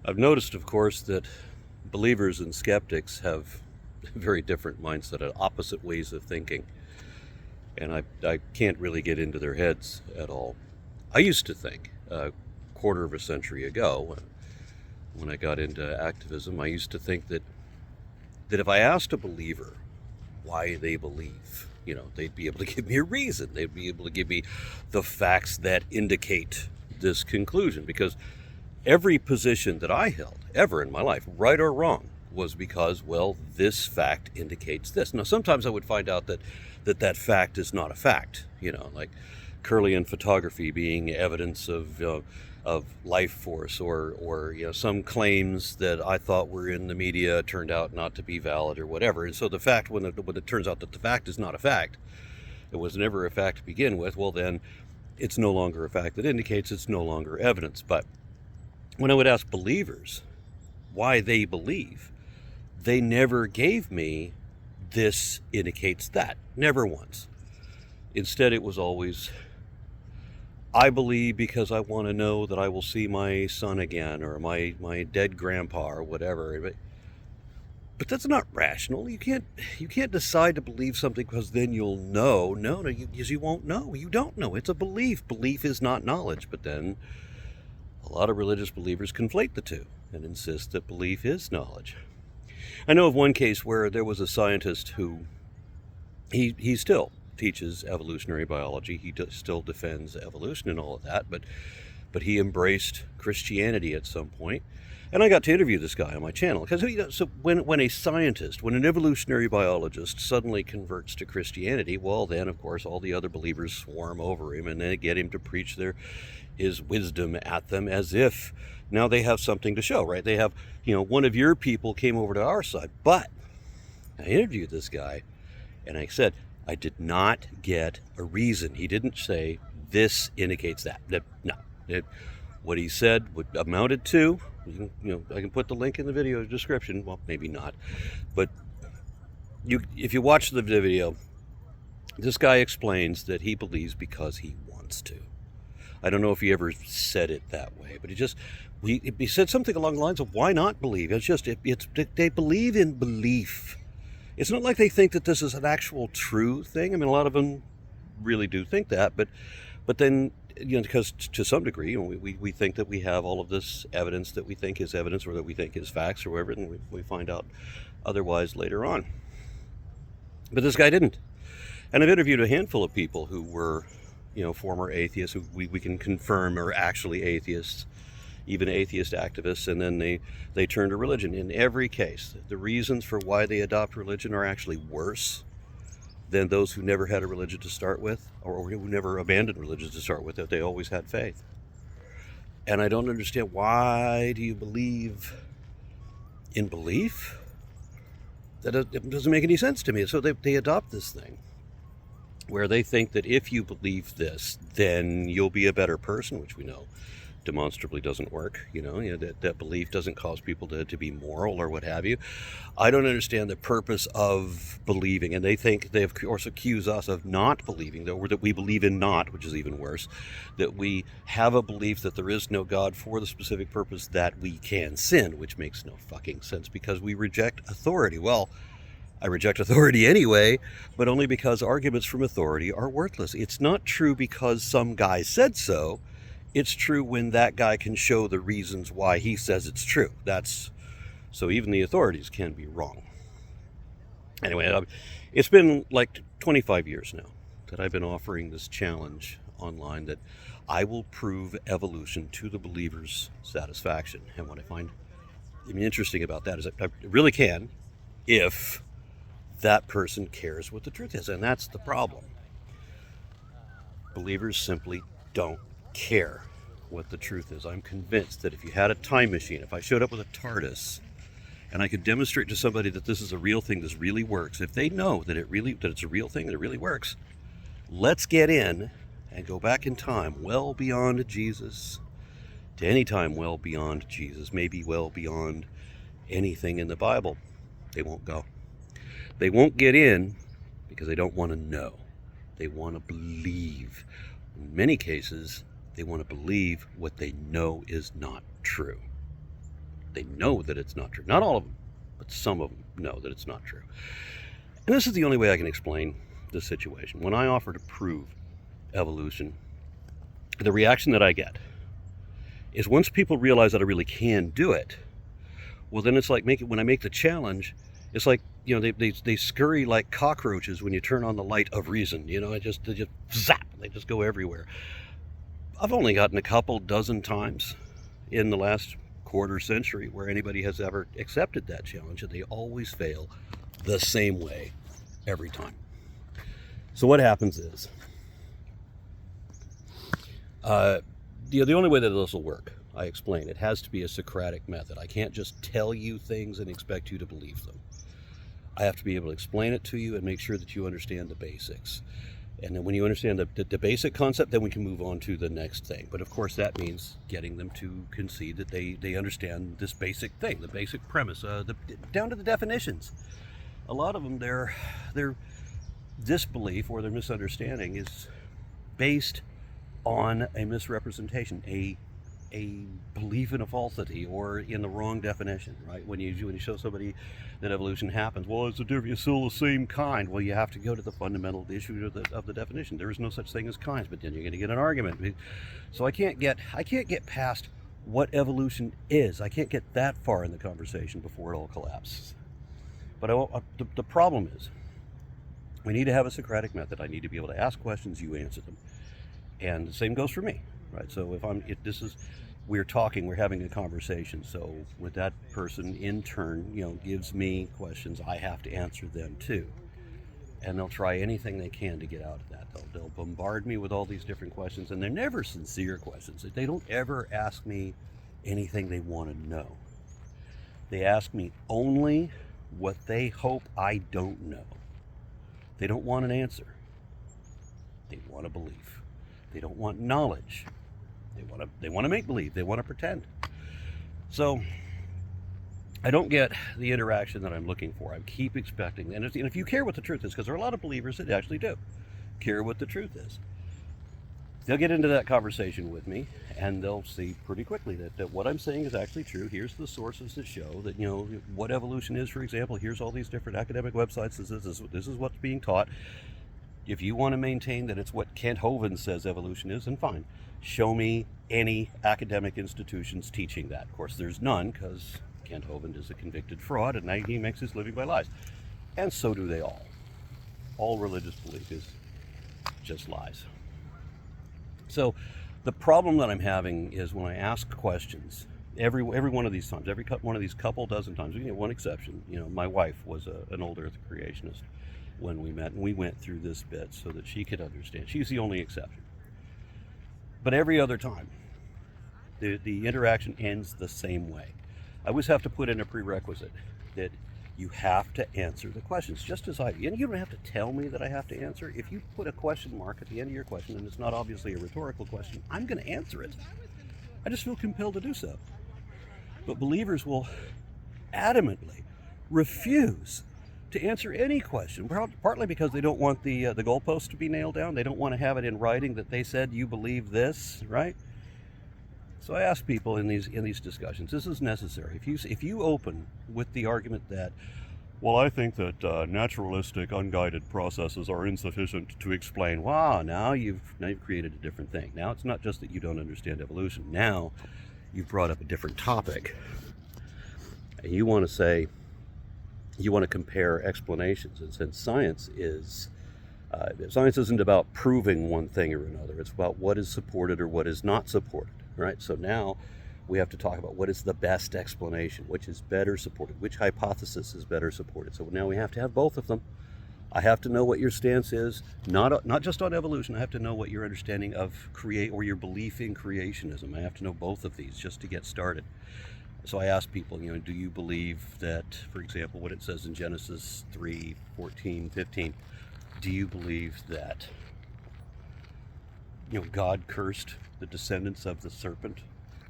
I've noticed, of course, that believers and skeptics have a very different mindset, opposite ways of thinking, and I can't really get into their heads at all. I used to think, a quarter of a century ago, when I got into activism, I used to think that if I asked a believer why they believe, they'd be able to give me a reason. They'd be able to give me the facts that indicate this conclusion, because every position that I held ever in my life, right or wrong, was because, well, this fact indicates this. Now, sometimes I would find out that fact is not a fact, like Kirlian photography being evidence of life force, or some claims that I thought were in the media turned out not to be valid or whatever. And so the fact, when it turns out that the fact is not a fact, it was never a fact to begin with, well, then it's no longer a fact that indicates, it's no longer evidence. But when I would ask believers why they believe, they never gave me this indicates that. Never once. Instead, it was always, I believe because I want to know that I will see my son again, or my dead grandpa, or whatever. But that's not rational. You can't decide to believe something because then you'll know. No, you won't know. You don't know. It's a belief. Belief is not knowledge. But then a lot of religious believers conflate the two and insist that belief is knowledge. I know of one case where there was a scientist who, he still teaches evolutionary biology. He still defends evolution and all of that, but he embraced Christianity at some point. And I got to interview this guy on my channel, because so when a scientist, when an evolutionary biologist suddenly converts to Christianity, well, then of course all the other believers swarm over him and then get him to preach his wisdom at them, as if now they have something to show, right? They have, one of your people came over to our side. But I interviewed this guy and I said, I did not get a reason. He didn't say this indicates that. No. What he said amounted to, I can put the link in the video description. Well, maybe not. But if you watch the video, this guy explains that he believes because he wants to. I don't know if he ever said it that way, but he said something along the lines of, why not believe? They believe in belief. It's not like they think that this is an actual true thing. I mean, a lot of them really do think that, but then, because to some degree, we think that we have all of this evidence that we think is evidence, or that we think is facts, or whatever, and we find out otherwise later on. But this guy didn't. And I've interviewed a handful of people who were, former atheists, who we can confirm are actually atheists, even atheist activists, and then they turn to religion. In every case, the reasons for why they adopt religion are actually worse than those who never had a religion to start with, or who never abandoned religion to start with, that they always had faith. And I don't understand, why do you believe in belief? It doesn't make any sense to me. So they adopt this thing where they think that if you believe this, then you'll be a better person, which we know demonstrably doesn't work. That belief doesn't cause people to be moral or what have you. I don't understand the purpose of believing, and they of course accuse us of not believing, or that we believe in not, which is even worse, that we have a belief that there is no God for the specific purpose that we can sin, which makes no fucking sense, because we reject authority. Well, I reject authority anyway, but only because arguments from authority are worthless. It's not true because some guy said so. It's true when that guy can show the reasons why he says it's true. So even the authorities can be wrong. Anyway, it's been like 25 years now that I've been offering this challenge online, that I will prove evolution to the believer's satisfaction. And what I find interesting about that is I really can, if that person cares what the truth is. And that's the problem. Believers simply don't care what the truth is. I'm convinced that if you had a time machine, if I showed up with a TARDIS and I could demonstrate to somebody that this is a real thing, this really works, if they know that it's a real thing, that it really works, let's get in and go back in time, well beyond Jesus, to any time well beyond Jesus, maybe well beyond anything in the Bible. They won't go. They won't get in because they don't want to know. They want to believe. In many cases, they want to believe what they know is not true. They know that it's not true. Not all of them, but some of them know that it's not true. And this is the only way I can explain this situation. When I offer to prove evolution, the reaction that I get is once people realize that I really can do it, well, then it's like when I make the challenge, it's like, they scurry like cockroaches when you turn on the light of reason. They just zap, they just go everywhere. I've only gotten a couple dozen times in the last quarter century where anybody has ever accepted that challenge, and they always fail the same way every time. So what happens is, the only way that this will work, I explain, it has to be a Socratic method. I can't just tell you things and expect you to believe them. I have to be able to explain it to you and make sure that you understand the basics. And then when you understand the basic concept, then we can move on to the next thing. But of course, that means getting them to concede that they understand this basic thing, the basic premise, down to the definitions. A lot of them, their disbelief or their misunderstanding is based on a misrepresentation, a belief in a falsity or in the wrong definition, right? When you show somebody that evolution happens, well, it's still the same kind. Well, you have to go to the fundamental issue of the definition. There is no such thing as kinds, but then you're going to get an argument. So I can't get past what evolution is. I can't get that far in the conversation before it all collapses. But the problem is, we need to have a Socratic method. I need to be able to ask questions, you answer them. And the same goes for me, right? So we're talking, we're having a conversation. So when that person in turn, gives me questions, I have to answer them too. And they'll try anything they can to get out of that. They'll bombard me with all these different questions, and they're never sincere questions. They don't ever ask me anything they want to know. They ask me only what they hope I don't know. They don't want an answer. They want a belief. They don't want knowledge. They want to make believe. They want to pretend. So I don't get the interaction that I'm looking for. I keep expecting, and if you care what the truth is, because there are a lot of believers that actually do care what the truth is, they'll get into that conversation with me, and they'll see pretty quickly that what I'm saying is actually true. Here's the sources that show that, what evolution is, for example. Here's all these different academic websites. This is what's being taught. If you want to maintain that it's what Kent Hovind says evolution is, then fine. Show me any academic institutions teaching that. Of course, there's none, because Kent Hovind is a convicted fraud, and he makes his living by lies. And so do they all. All religious belief is just lies. So the problem that I'm having is when I ask questions, every one of these times, every one of these couple dozen times, we get one exception. My wife was an old Earth creationist when we met, and we went through this bit so that she could understand. She's the only exception. But every other time, the interaction ends the same way. I always have to put in a prerequisite that you have to answer the questions, just as I do. And you don't have to tell me that I have to answer. If you put a question mark at the end of your question, and it's not obviously a rhetorical question, I'm going to answer it. I just feel compelled to do so. But believers will adamantly refuse to answer any question, partly because they don't want the goalpost to be nailed down. They don't want to have it in writing that they said you believe this, right? So I ask people in these discussions, this is necessary. If you open with the argument that, well, I think that naturalistic unguided processes are insufficient to explain, wow, now you've created a different thing. Now it's not just that you don't understand evolution. Now you've brought up a different topic, and you want to compare explanations. And since science isn't about proving one thing or another, it's about what is supported or what is not supported. Right? So now we have to talk about what is the best explanation, which is better supported, which hypothesis is better supported. So now we have to have both of them. I have to know what your stance is, not just on evolution. I have to know what your understanding of or your belief in creationism. I have to know both of these just to get started. So I ask people, do you believe that, for example, what it says in Genesis 3:14-15, do you believe that God cursed the descendants of the serpent,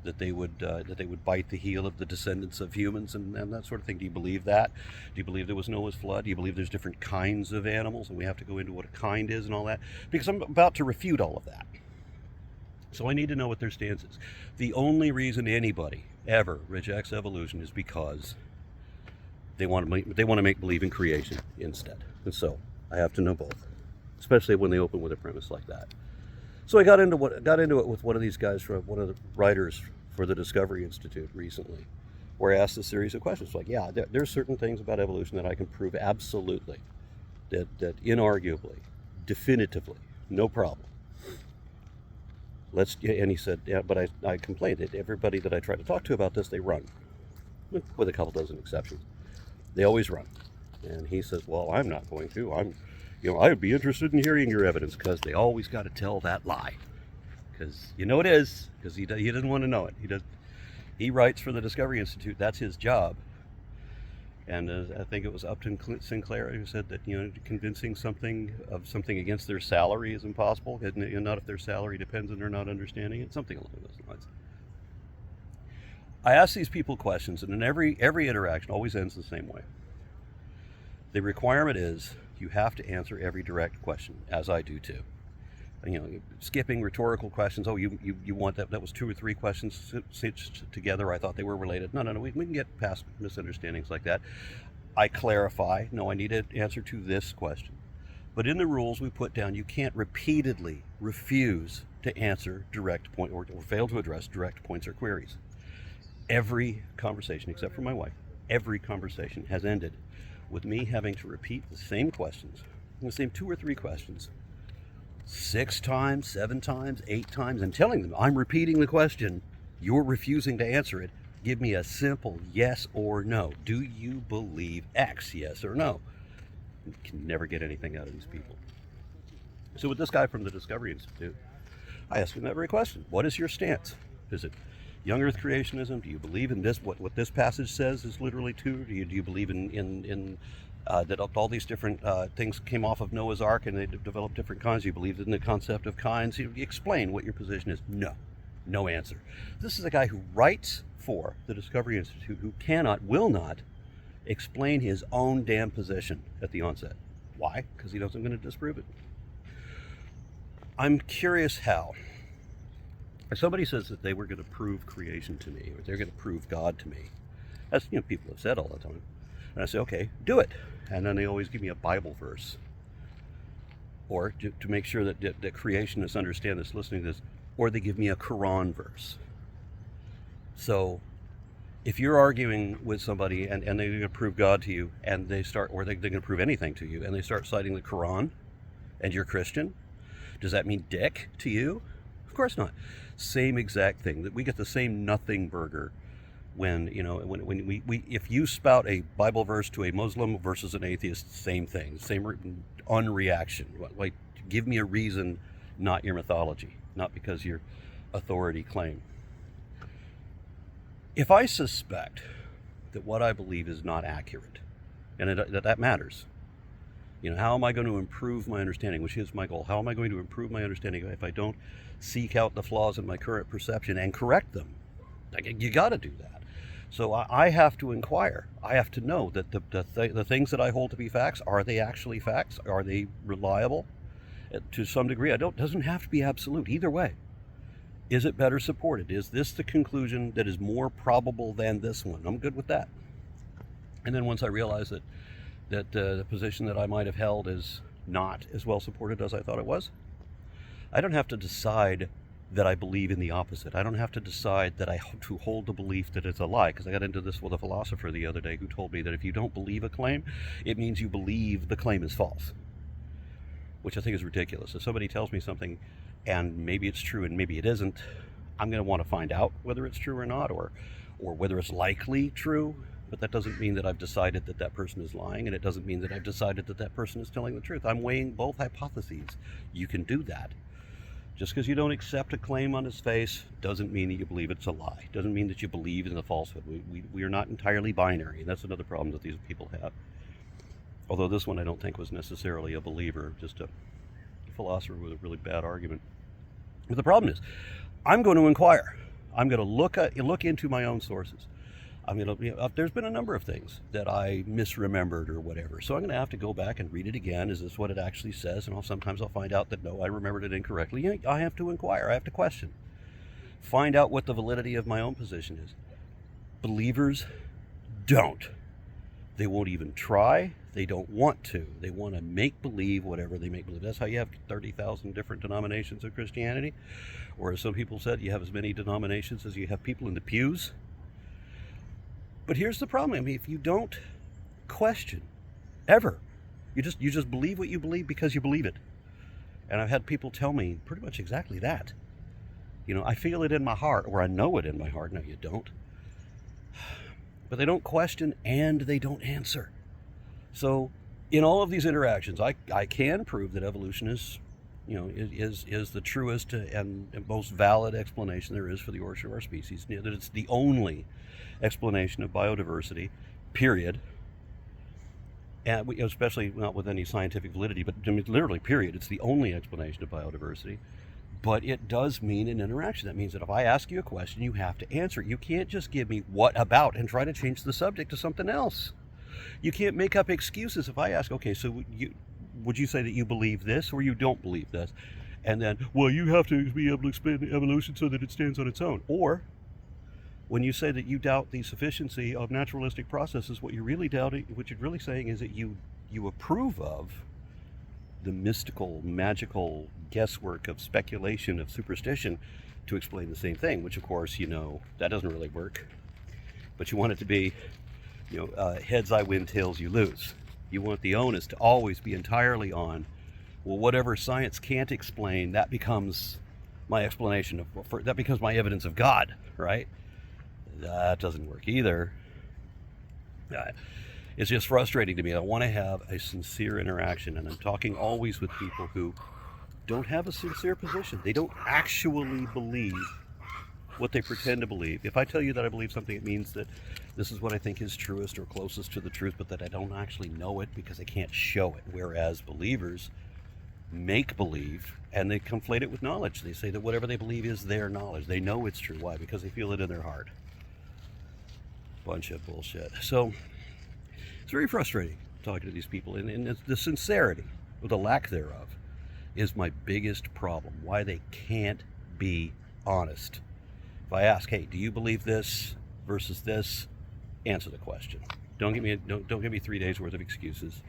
that they would bite the heel of the descendants of humans and that sort of thing? Do you believe that? Do you believe there was Noah's flood? Do you believe there's different kinds of animals and we have to go into what a kind is and all that? Because I'm about to refute all of that. So I need to know what their stance is. The only reason anybody ever rejects evolution is because they want to make believe in creation instead. And so I have to know both, especially when they open with a premise like that. So I got into it with one of these guys, from one of the writers for the Discovery Institute recently, where I asked a series of questions like, yeah, there's certain things about evolution that I can prove absolutely, that inarguably, definitively, no problem. And he said, yeah, but I complained that everybody that I try to talk to about this, they run, with a couple dozen exceptions. They always run. And he says, well, I'm not going to. I'd be interested in hearing your evidence, because they always got to tell that lie. Because it is, because he doesn't want to know it. He writes for the Discovery Institute. That's his job. And I think it was Upton Sinclair who said that convincing something against their salary is impossible. Not if their salary depends on their not understanding it. Something along those lines. I ask these people questions, and in every interaction always ends the same way. The requirement is you have to answer every direct question, as I do too. Skipping rhetorical questions. Oh, you want that? That was 2 or 3 questions stitched together. I thought they were related. No. We can get past misunderstandings like that. I clarify. No, I need an answer to this question. But in the rules we put down, you can't repeatedly refuse to answer direct point or fail to address direct points or queries. Every conversation, except for my wife, every conversation has ended with me having to repeat the same questions, the same 2 or 3 questions, 6 times, 7 times, 8 times, and telling them, I'm repeating the question, you're refusing to answer it, give me a simple yes or no. Do you believe X, yes or no? You can never get anything out of these people. So with this guy from the Discovery Institute, I asked him that very question. What is your stance? Is it young earth creationism? Do you believe in this, what this passage says is literally true? Do you believe in that all these different things came off of Noah's Ark and they developed different kinds? You believe in the concept of kinds? You explain what your position is. No answer. This is a guy who writes for the Discovery Institute who will not explain his own damn position at the onset. Why? Because he doesn't going to disprove it. I'm curious how. If somebody says that they were going to prove creation to me, or they're going to prove God to me, as people have said all the time, and I say, okay, do it. And then they always give me a Bible verse. Or to make sure that creationists understand this, listening to this, or they give me a Quran verse. So if you're arguing with somebody and they're going to prove God to you, and they're going to prove anything to you, and they start citing the Quran, and you're Christian, does that mean dick to you? Of course not. Same exact thing. That we get the same nothing burger when if you spout a Bible verse to a Muslim versus an atheist, same thing, same unreaction. Like, give me a reason, not your mythology, not because your authority claim. If I suspect that what I believe is not accurate, and that matters, how am I going to improve my understanding, which is my goal? How am I going to improve my understanding if I don't seek out the flaws in my current perception and correct them? You got to do that. So I have to inquire. I have to know that the things that I hold to be facts, are they actually facts? Are they reliable? To some degree, doesn't have to be absolute either way. Is it better supported? Is this the conclusion that is more probable than this one? I'm good with that. And then once I realize that the position that I might have held is not as well supported as I thought it was, I don't have to decide that I believe in the opposite. I don't have to decide that I to hold the belief that it's a lie, because I got into this with a philosopher the other day who told me that if you don't believe a claim, it means you believe the claim is false, which I think is ridiculous. If somebody tells me something and maybe it's true and maybe it isn't, I'm going to want to find out whether it's true or not, or whether it's likely true. But that doesn't mean that I've decided that that person is lying, and it doesn't mean that I've decided that that person is telling the truth. I'm weighing both hypotheses. You can do that. Just because you don't accept a claim on its face doesn't mean that you believe it's a lie. Doesn't mean that you believe in the falsehood. We are not entirely binary, and that's another problem that these people have. Although this one I don't think was necessarily a believer, just a philosopher with a really bad argument. But the problem is, I'm going to inquire. I'm going to look into my own sources. I mean, there's been a number of things that I misremembered or whatever. So I'm going to have to go back and read it again. Is this what it actually says? And sometimes I'll find out that no, I remembered it incorrectly. I have to inquire. I have to question. Find out what the validity of my own position is. Believers don't. They won't even try. They don't want to. They want to make believe whatever they make believe. That's how you have 30,000 different denominations of Christianity. Or as some people said, you have as many denominations as you have people in the pews. But here's the problem. I mean, if you don't question ever, you just believe what you believe because you believe it. And I've had people tell me pretty much exactly that. I feel it in my heart, or I know it in my heart. No, you don't. But they don't question and they don't answer. So in all of these interactions, I can prove that evolution is the truest and most valid explanation there is for the origin of our species. That it's the only explanation of biodiversity, period. And especially not with any scientific validity, but literally, period. It's the only explanation of biodiversity. But it does mean an interaction. That means that if I ask you a question, you have to answer it. You can't just give me what about and try to change the subject to something else. You can't make up excuses. If I ask, okay, so would you say that you believe this or you don't believe this? And then, well, you have to be able to explain evolution so that it stands on its own. Or when you say that you doubt the sufficiency of naturalistic processes, what you're really saying is that you approve of the mystical, magical guesswork of speculation, of superstition to explain the same thing, which of course, that doesn't really work. But you want it to be, heads I win, tails you lose. You want the onus to always be entirely on, well, whatever science can't explain, that becomes my explanation that becomes my evidence of God, right? That doesn't work either. It's just frustrating to me. I want to have a sincere interaction, and I'm talking always with people who don't have a sincere position. They don't actually believe what they pretend to believe. If I tell you that I believe something, it means that this is what I think is truest or closest to the truth, but that I don't actually know it because I can't show it. Whereas believers make believe, and they conflate it with knowledge. They say that whatever they believe is their knowledge. They know it's true. Why? Because they feel it in their heart. Bunch of bullshit. So it's very frustrating talking to these people, and the sincerity, or the lack thereof, is my biggest problem. Why they can't be honest. If I ask, hey, do you believe this versus this? Answer the question. Don't give me 3 days worth of excuses.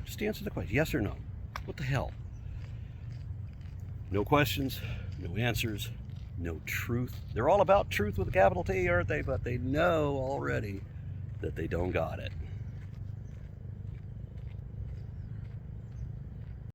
Just answer the question, yes or no. What the hell? No questions, no answers, no truth. They're all about truth with a capital T, aren't they? But they know already that they don't got it.